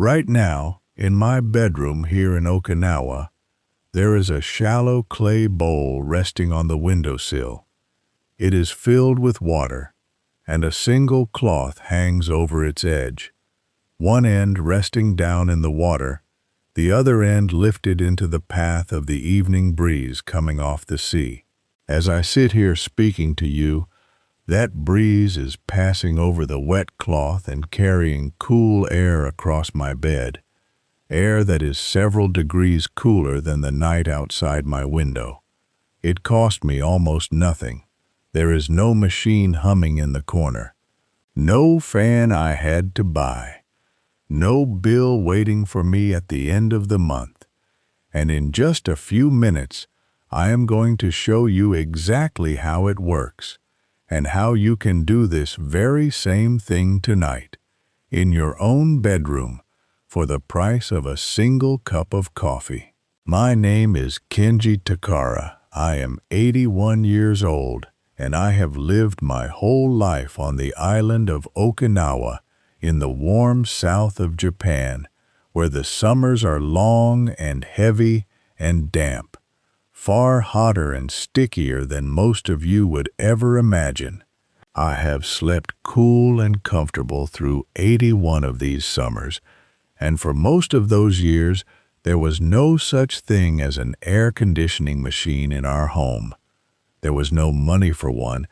Right now, in my bedroom here in Okinawa, there is a shallow clay bowl resting on the windowsill. It is filled with water, and a single cloth hangs over its edge, one end resting down in the water, the other end lifted into the path of the evening breeze coming off the sea. As I sit here speaking to you, that breeze is passing over the wet cloth and carrying cool air across my bed, air that is several degrees cooler than the night outside my window. It cost me almost nothing. There is no machine humming in the corner, no fan I had to buy, no bill waiting for me at the end of the month. And in just a few minutes, I am going to show you exactly how it works and how you can do this very same thing tonight in your own bedroom for the price of a single cup of coffee. My name is Kenji Takara. I am 81 years old, and I have lived my whole life on the island of Okinawa in the warm south of Japan, where the summers are long and heavy and damp, far hotter and stickier than most of you would ever imagine. I have slept cool and comfortable through 81 of these summers, and for most of those years, there was no such thing as an air conditioning machine in our home. There was no money for one,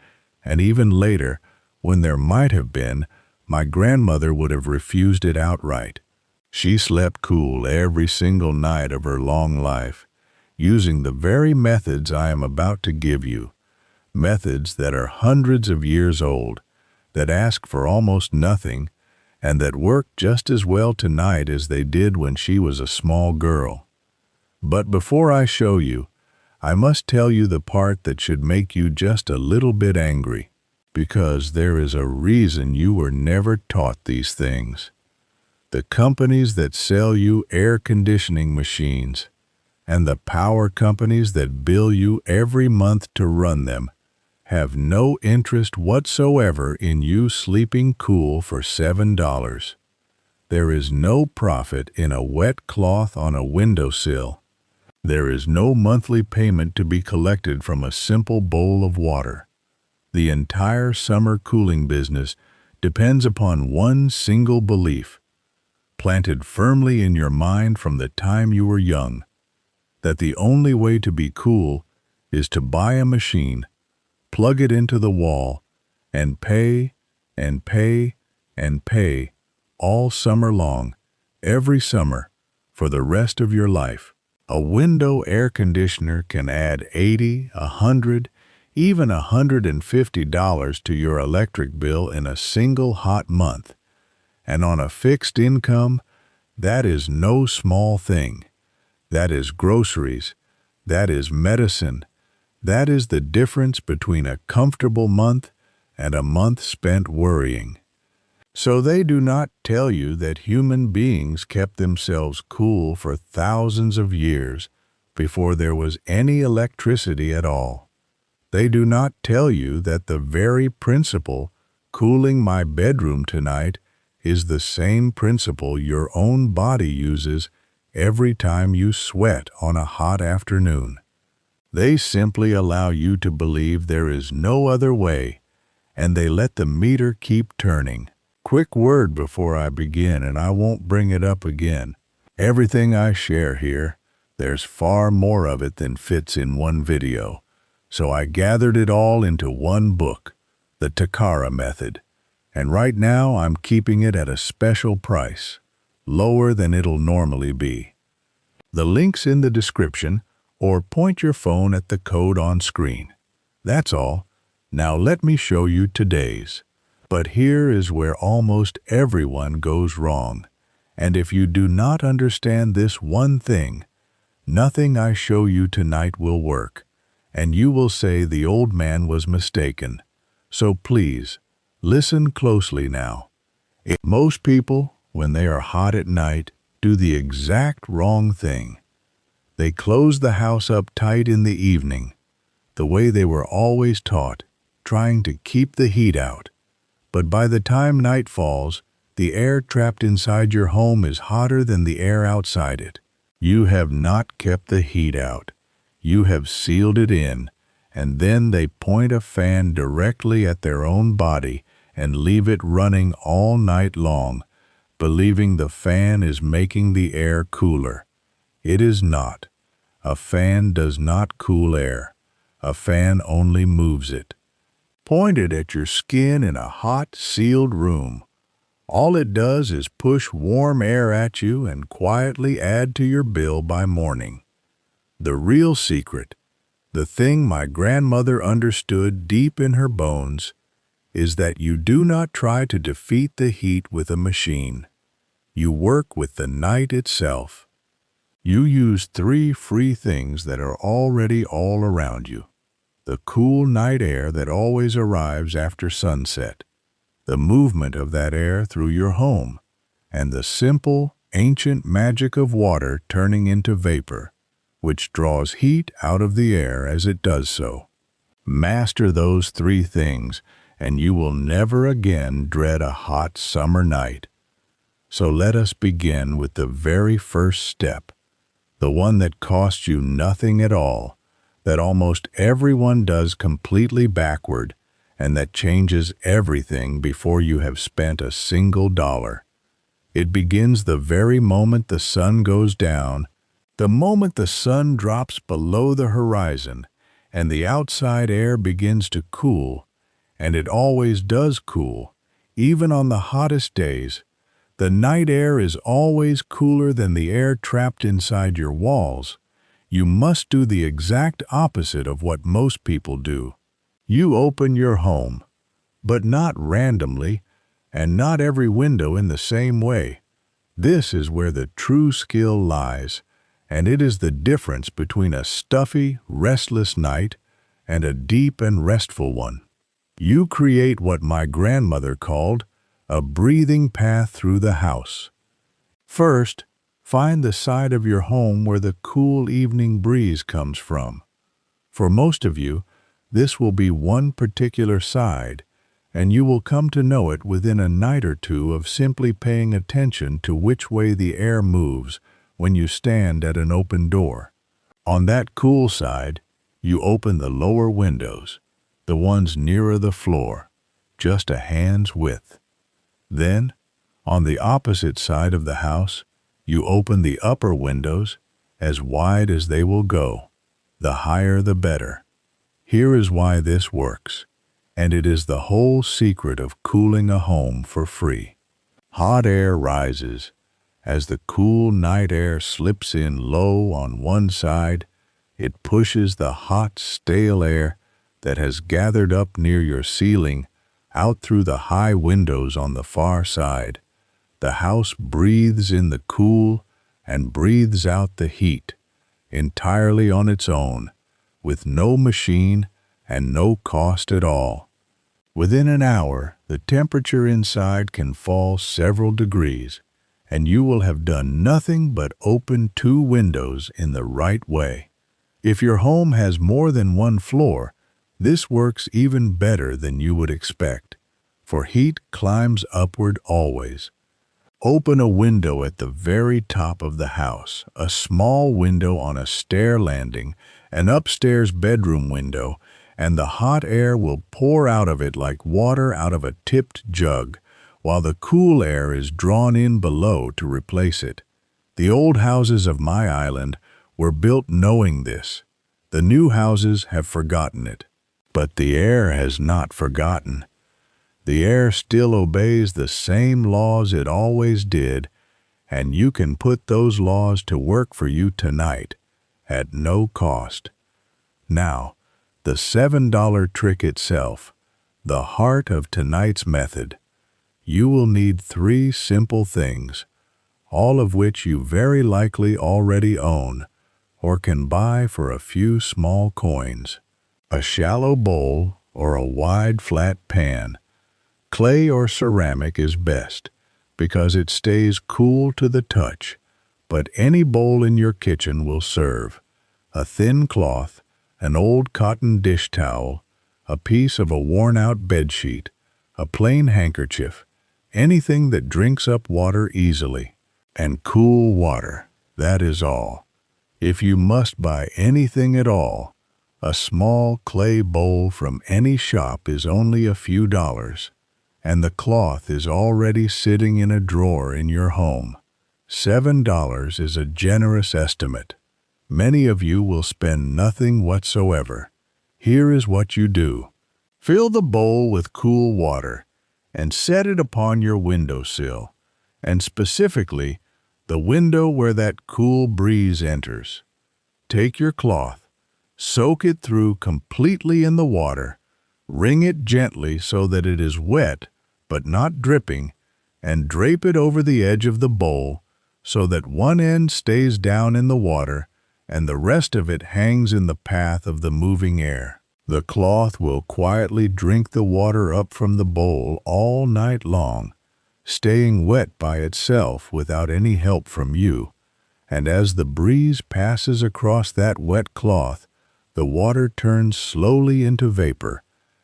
and even later, when there might have been, my grandmother would have refused it outright. She slept cool every single night of her long life, using the very methods I am about to give you, methods that are hundreds of years old, that ask for almost nothing, and that work just as well tonight as they did when she was a small girl. But before I show you, I must tell you the part that should make you just a little bit angry, because there is a reason you were never taught these things. The companies that sell you air conditioning machines and the power companies that bill you every month to run them have no interest whatsoever in you sleeping cool for $7. There is no profit in a wet cloth on a windowsill. There is no monthly payment to be collected from a simple bowl of water. The entire summer cooling business depends upon one single belief, planted firmly in your mind from the time you were young, that the only way to be cool is to buy a machine, plug it into the wall, and pay and pay and pay all summer long, every summer, for the rest of your life. A window air conditioner can add $80, $100, even $150 to your electric bill in a single hot month. And on a fixed income, that is no small thing. That is groceries. That is medicine. That is the difference between a comfortable month and a month spent worrying. So they do not tell you that human beings kept themselves cool for thousands of years before there was any electricity at all. They do not tell you that the very principle cooling my bedroom tonight is the same principle your own body uses every time you sweat on a hot afternoon. They simply allow you to believe there is no other way, and they let the meter keep turning. Quick word before I begin, and I won't bring it up again. Everything I share here, there's far more of it than fits in one video, so I gathered it all into one book, The Takara Method, and right now I'm keeping it at a special price, lower than it'll normally be. The link's in the description, or point your phone at the code on screen. That's all. Now let me show you today's. But here is where almost everyone goes wrong, and if you do not understand this one thing, nothing I show you tonight will work, and you will say the old man was mistaken. So please, listen closely now. Most people, when they are hot at night, do the exact wrong thing. They close the house up tight in the evening, the way they were always taught, trying to keep the heat out. But by the time night falls, The air trapped inside your home is hotter than the air outside it. You have not kept the heat out. You have sealed it in, and then they point a fan directly at their own body and leave it running all night long, believing the fan is making the air cooler. It is not. A fan does not cool air. A fan only moves it. Point it at your skin in a hot, sealed room. All it does is push warm air at you and quietly add to your bill by morning. The real secret, the thing my grandmother understood deep in her bones, is that you do not try to defeat the heat with a machine. You work with the night itself. You use 3 free things that are already all around you. The cool night air that always arrives after sunset, the movement of that air through your home, and the simple, ancient magic of water turning into vapor, which draws heat out of the air as it does so. Master those 3 things, and you will never again dread a hot summer night. So let us begin with the very first step, the one that costs you nothing at all, that almost everyone does completely backward, and that changes everything before you have spent a single dollar. It begins the very moment the sun goes down, the moment the sun drops below the horizon, and the outside air begins to cool, and it always does cool, even on the hottest days. The night air is always cooler than the air trapped inside your walls. You must do the exact opposite of what most people do. You open your home, but not randomly, and not every window in the same way. This is where the true skill lies, and it is the difference between a stuffy, restless night and a deep and restful one. You create what my grandmother called a breathing path through the house. First, find the side of your home where the cool evening breeze comes from. For most of you, this will be one particular side, and you will come to know it within a night or two of simply paying attention to which way the air moves when you stand at an open door. On that cool side, you open the lower windows, the ones nearer the floor, just a hand's width. Then, on the opposite side of the house, you open the upper windows as wide as they will go, the higher the better. Here is why this works, and it is the whole secret of cooling a home for free. Hot air rises. As the cool night air slips in low on one side, it pushes the hot, stale air that has gathered up near your ceiling out through the high windows on the far side. The house breathes in the cool and breathes out the heat, entirely on its own, with no machine and no cost at all. Within an hour, the temperature inside can fall several degrees, and you will have done nothing but open 2 windows in the right way. If your home has more than 1 floor, this works even better than you would expect, for heat climbs upward always. Open a window at the very top of the house, a small window on a stair landing, an upstairs bedroom window, and the hot air will pour out of it like water out of a tipped jug, while the cool air is drawn in below to replace it. The old houses of my island were built knowing this. The new houses have forgotten it. But the air has not forgotten. The air still obeys the same laws it always did, and you can put those laws to work for you tonight, at no cost. Now, the $7 trick itself, the heart of tonight's method. You will need 3 simple things, all of which you very likely already own, or can buy for a few small coins. A shallow bowl or a wide flat pan. Clay or ceramic is best because it stays cool to the touch, but any bowl in your kitchen will serve. A thin cloth, an old cotton dish towel, a piece of a worn-out bedsheet, a plain handkerchief, anything that drinks up water easily, and cool water, that is all. If you must buy anything at all, a small clay bowl from any shop is only a few dollars, and the cloth is already sitting in a drawer in your home. $7 is a generous estimate. Many of you will spend nothing whatsoever. Here is what you do. Fill the bowl with cool water and set it upon your windowsill, and specifically the window where that cool breeze enters. Take your cloth, soak it through completely in the water, wring it gently so that it is wet but not dripping, and drape it over the edge of the bowl so that one end stays down in the water and the rest of it hangs in the path of the moving air. The cloth will quietly drink the water up from the bowl all night long, staying wet by itself without any help from you, and as the breeze passes across that wet cloth, the water turns slowly into vapor,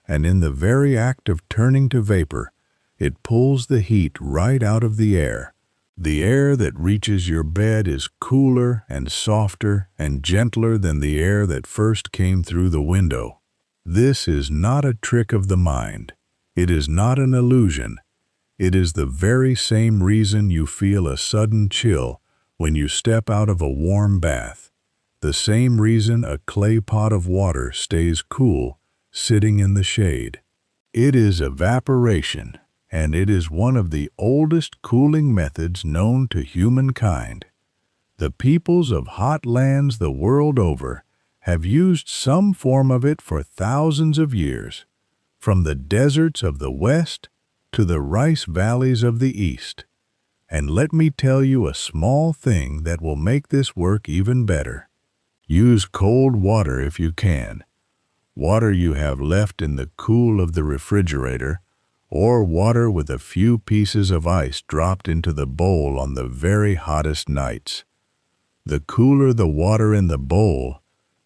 and in the very act of turning to vapor, it pulls the heat right out of the air. The air that reaches your bed is cooler and softer and gentler than the air that first came through the window. This is not a trick of the mind. It is not an illusion. It is the very same reason you feel a sudden chill when you step out of a warm bath. The same reason a clay pot of water stays cool, sitting in the shade. It is evaporation, and it is one of the oldest cooling methods known to humankind. The peoples of hot lands the world over have used some form of it for thousands of years, from the deserts of the West to the rice valleys of the East. And let me tell you a small thing that will make this work even better. Use cold water if you can. Water you have left in the cool of the refrigerator, or water with a few pieces of ice dropped into the bowl on the very hottest nights. The cooler the water in the bowl,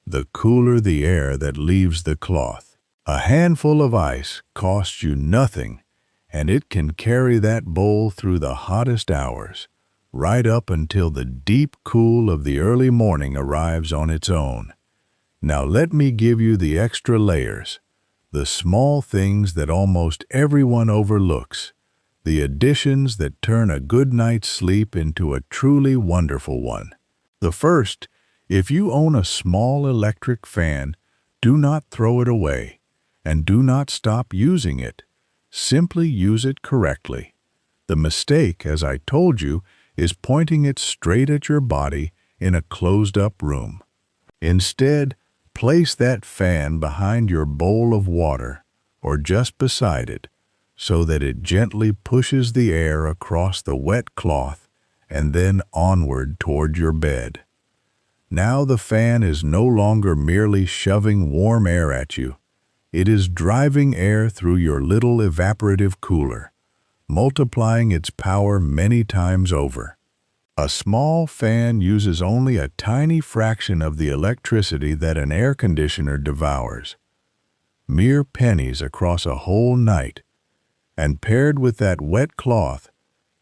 the cooler the air that leaves the cloth. A handful of ice costs you nothing, and it can carry that bowl through the hottest hours, right up until the deep cool of the early morning arrives on its own. Now let me give you the extra layers, the small things that almost everyone overlooks, the additions that turn a good night's sleep into a truly wonderful one. The first, if you own a small electric fan, do not throw it away, and do not stop using it. Simply use it correctly. The mistake, as I told you, is pointing it straight at your body in a closed-up room. Instead, place that fan behind your bowl of water, or just beside it, so that it gently pushes the air across the wet cloth and then onward toward your bed. Now the fan is no longer merely shoving warm air at you. It is driving air through your little evaporative cooler, multiplying its power many times over. A small fan uses only a tiny fraction of the electricity that an air conditioner devours. Mere pennies across a whole night, and paired with that wet cloth,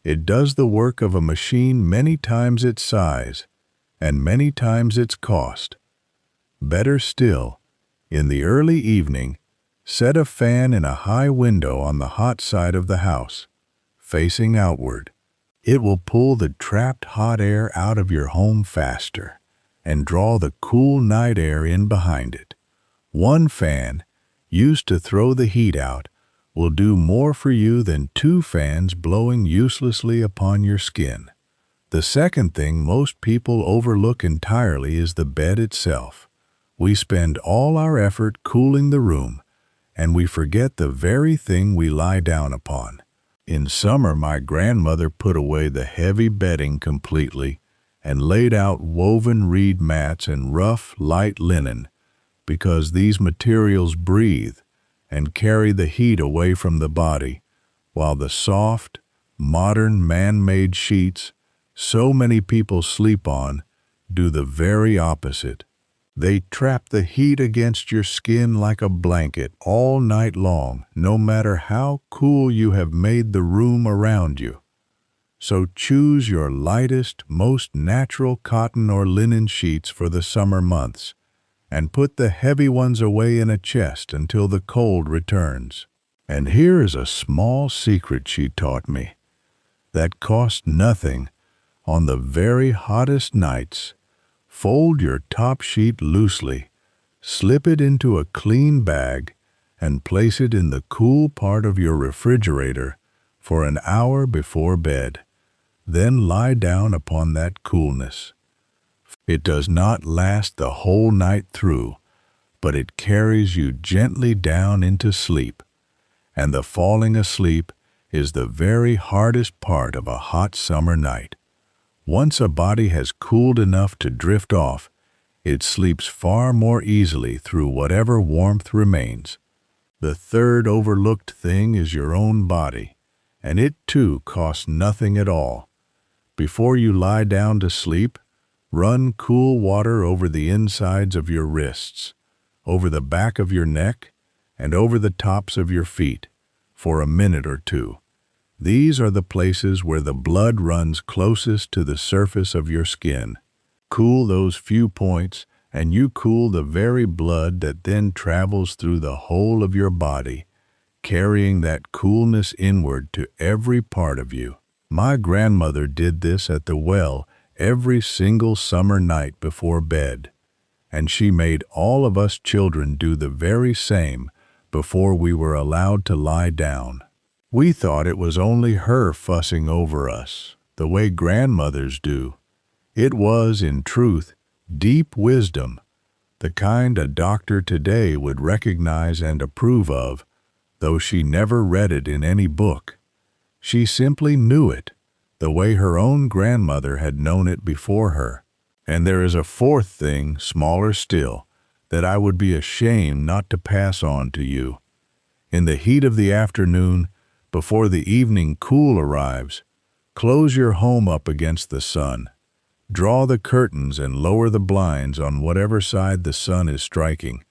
it does the work of a machine many times its size and many times its cost. Better still, in the early evening, set a fan in a high window on the hot side of the house, facing outward. It will pull the trapped hot air out of your home faster and draw the cool night air in behind it. One fan, used to throw the heat out, will do more for you than two fans blowing uselessly upon your skin. The second thing most people overlook entirely is the bed itself. We spend all our effort cooling the room, and we forget the very thing we lie down upon. In summer, my grandmother put away the heavy bedding completely and laid out woven reed mats and rough, light linen, because these materials breathe and carry the heat away from the body, while the soft, modern man-made sheets so many people sleep on do the very opposite. They trap the heat against your skin like a blanket all night long, no matter how cool you have made the room around you. So choose your lightest, most natural cotton or linen sheets for the summer months, and put the heavy ones away in a chest until the cold returns. And here is a small secret she taught me that cost nothing. On the very hottest nights, fold your top sheet loosely, slip it into a clean bag, and place it in the cool part of your refrigerator for an hour before bed. Then lie down upon that coolness. It does not last the whole night through, but it carries you gently down into sleep. And the falling asleep is the very hardest part of a hot summer night. Once a body has cooled enough to drift off, it sleeps far more easily through whatever warmth remains. The third overlooked thing is your own body, and it too costs nothing at all. Before you lie down to sleep, run cool water over the insides of your wrists, over the back of your neck, and over the tops of your feet, for a minute or two. These are the places where the blood runs closest to the surface of your skin. Cool those few points, and you cool the very blood that then travels through the whole of your body, carrying that coolness inward to every part of you. My grandmother did this at the well every single summer night before bed, and she made all of us children do the very same before we were allowed to lie down. We thought it was only her fussing over us, the way grandmothers do. It was, in truth, deep wisdom, the kind a doctor today would recognize and approve of, though she never read it in any book. She simply knew it, the way her own grandmother had known it before her. And there is a fourth thing, smaller still, that I would be ashamed not to pass on to you. In the heat of the afternoon, before the evening cool arrives, close your home up against the sun. Draw the curtains and lower the blinds on whatever side the sun is striking,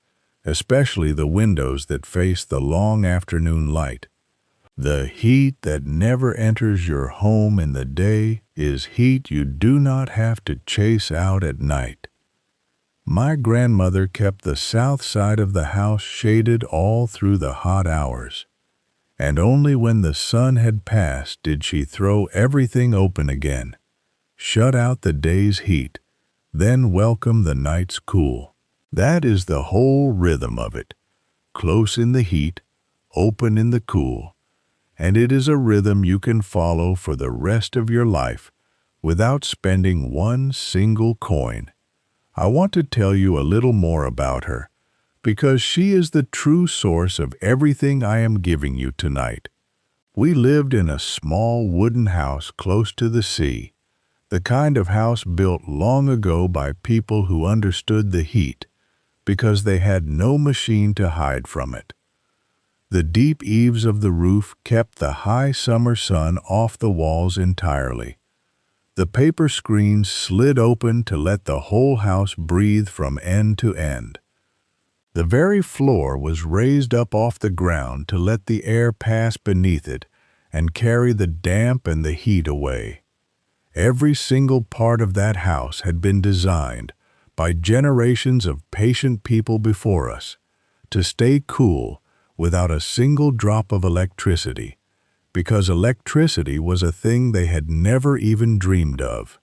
especially the windows that face the long afternoon light. The heat that never enters your home in the day is heat you do not have to chase out at night. My grandmother kept the south side of the house shaded all through the hot hours, and only when the sun had passed did she throw everything open again, shut out the day's heat, then welcome the night's cool. That is the whole rhythm of it, close in the heat, open in the cool, and it is a rhythm you can follow for the rest of your life without spending one single coin. I want to tell you a little more about her, because she is the true source of everything I am giving you tonight. We lived in a small wooden house close to the sea, the kind of house built long ago by people who understood the heat, because they had no machine to hide from it. The deep eaves of the roof kept the high summer sun off the walls entirely. The paper screens slid open to let the whole house breathe from end to end. The very floor was raised up off the ground to let the air pass beneath it and carry the damp and the heat away. Every single part of that house had been designed by generations of patient people before us to stay cool without a single drop of electricity, because electricity was a thing they had never even dreamed of.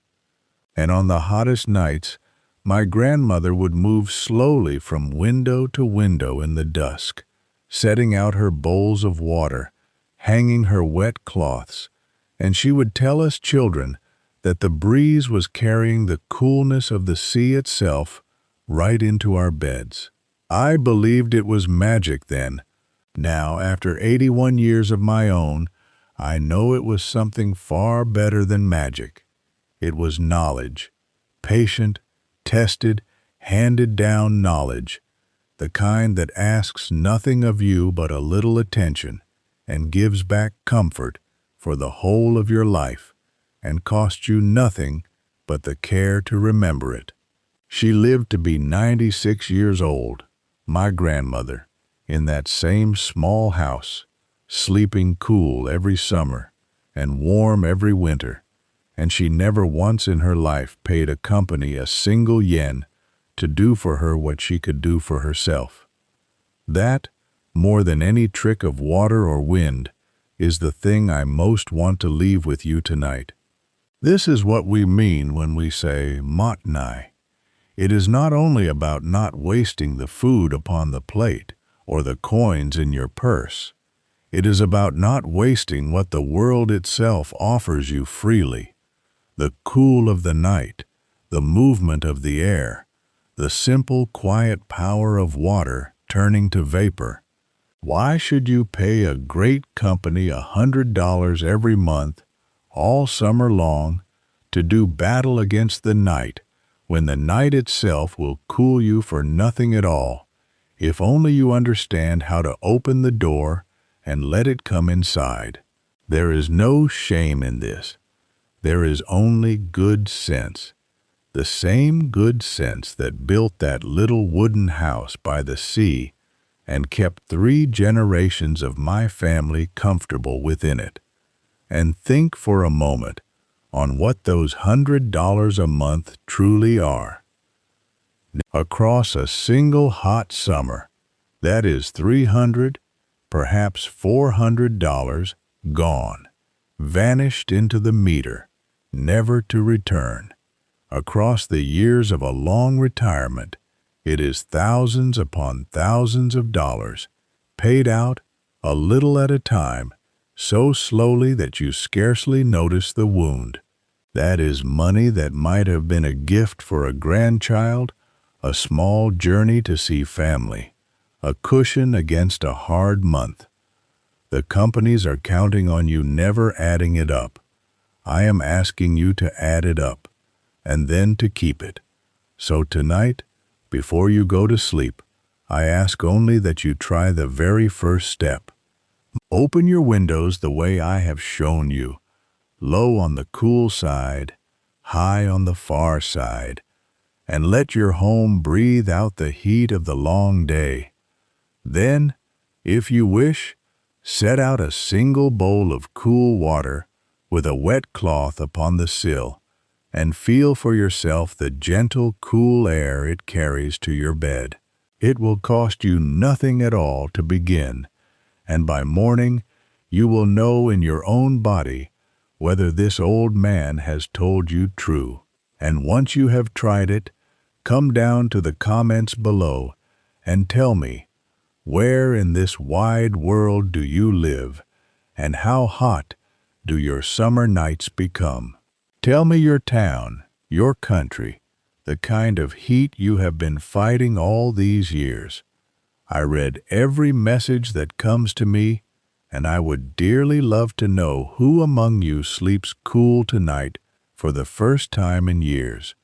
And on the hottest nights, my grandmother would move slowly from window to window in the dusk, setting out her bowls of water, hanging her wet cloths, and she would tell us children that the breeze was carrying the coolness of the sea itself right into our beds. I believed it was magic then. Now, after 81 years of my own, I know it was something far better than magic. It was knowledge, patient, tested, handed-down knowledge, the kind that asks nothing of you but a little attention and gives back comfort for the whole of your life and costs you nothing but the care to remember it. She lived to be 96 years old, my grandmother, in that same small house, sleeping cool every summer and warm every winter, and she never once in her life paid a company a single yen to do for her what she could do for herself. That, more than any trick of water or wind, is the thing I most want to leave with you tonight. This is what we mean when we say mottainai. It is not only about not wasting the food upon the plate or the coins in your purse. It is about not wasting what the world itself offers you freely. The cool of the night, the movement of the air, the simple, quiet power of water turning to vapor. Why should you pay a great company $100 every month, all summer long, to do battle against the night, when the night itself will cool you for nothing at all, if only you understand how to open the door and let it come inside? There is no shame in this. There is only good sense. The same good sense that built that little wooden house by the sea and kept 3 generations of my family comfortable within it. And think for a moment on what those $100 a month truly are. Across a single hot summer, that is $300, perhaps $400 gone, vanished into the meter, never to return. Across the years of a long retirement, it is thousands upon thousands of dollars, paid out a little at a time, so slowly that you scarcely notice the wound. That is money that might have been a gift for a grandchild, a small journey to see family, a cushion against a hard month. The companies are counting on you never adding it up. I am asking you to add it up, and then to keep it. So tonight, before you go to sleep, I ask only that you try the very first step. Open your windows the way I have shown you, low on the cool side, high on the far side, and let your home breathe out the heat of the long day. Then, if you wish, set out a single bowl of cool water with a wet cloth upon the sill, and feel for yourself the gentle, cool air it carries to your bed. It will cost you nothing at all to begin, and by morning you will know in your own body whether this old man has told you true. And once you have tried it, come down to the comments below and tell me, where in this wide world do you live, and how hot do your summer nights become? Tell me your town, your country, the kind of heat you have been fighting all these years. I read every message that comes to me, and I would dearly love to know who among you sleeps cool tonight for the first time in years,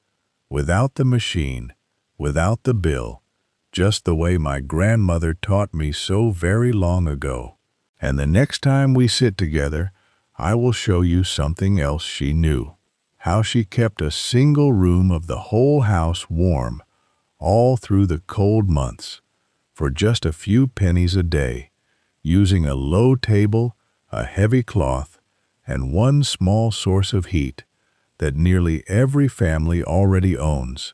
without the machine, without the bill, just the way my grandmother taught me so very long ago. And the next time we sit together, I will show you something else she knew. How she kept a single room of the whole house warm all through the cold months for just a few pennies a day, using a low table, a heavy cloth, and one small source of heat that nearly every family already owns,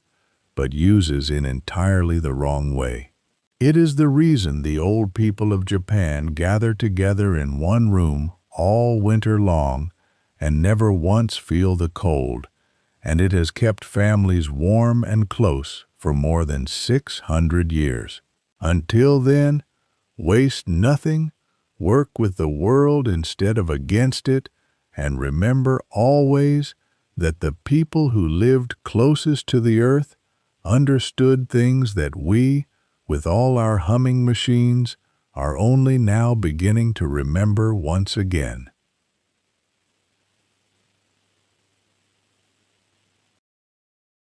but uses in entirely the wrong way. It is the reason the old people of Japan gather together in one room all winter long and never once feel the cold, and it has kept families warm and close for more than 600 years. Until then, waste nothing, work with the world instead of against it, and remember always that the people who lived closest to the earth understood things that we, with all our humming machines, are only now beginning to remember once again.